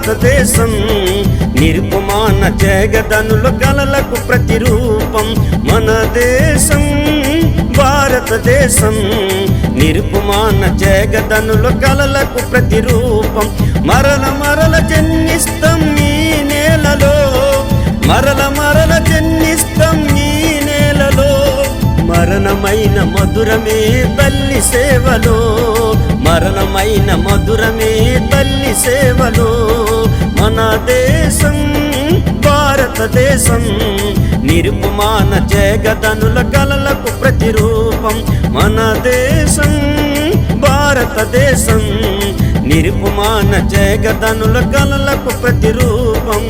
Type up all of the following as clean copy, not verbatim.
భారతదేశం నిరుపమాన జగదనుల కలలకు ప్రతిరూపం మన దేశం భారతదేశం నిరుపమాన జగదనుల కలలకు ప్రతిరూపం మరల మరల జన్మిస్తం ఈ నేలలో మరల మరల జన్మిస్తం ఈ నేలలో మరణమైన మధురమే తల్లి సేవలో మరణమైన మధురమే తల్లి సేవలో మన దేశం భారతదేశం నిరుపమాన జగదనుల కలలకు ప్రతిరూపం మన దేశం భారతదేశం నిరుపమాన జగదనుల కలలకు ప్రతిరూపం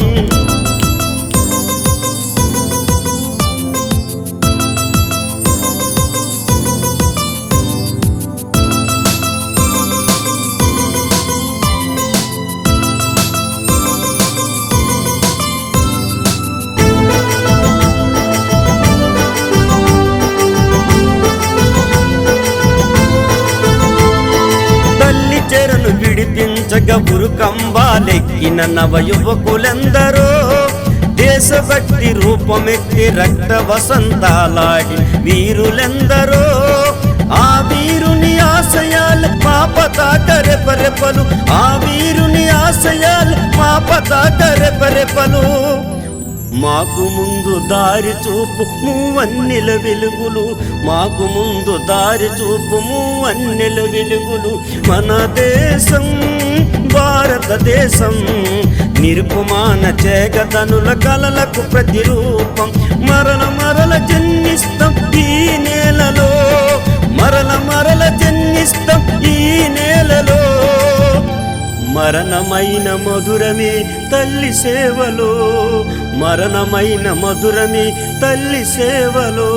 చెరను విడిపించగ ఉరుకంబాలెక్కిన నవయువకులెందరో దేశభక్తి రూపమెత్తి రక్త వసంతాలాడి వీరులెందరో ఆ వీరుని ఆశయాలు మా పతాక రెపరెపలు ఆ వీరుని ఆశయాలు మా పతాక రెపరెపలు మాకు ముందు దారి చూపు మూవన్నెల వెలుగులు మాకు ముందు దారి చూపు మూవన్నెల వెలుగులు మన దేశం భారతదేశం నిరుపమాన జగదనుల కలలకు ప్రతిరూపం మరల మరల జన్మిస్తం ఈ నేలలో మరల మరల జన్మిస్తం ఈ నేలలో మరణమైన మధురమే తల్లి సేవలో మరణమైన మధురమే తల్లి సేవలో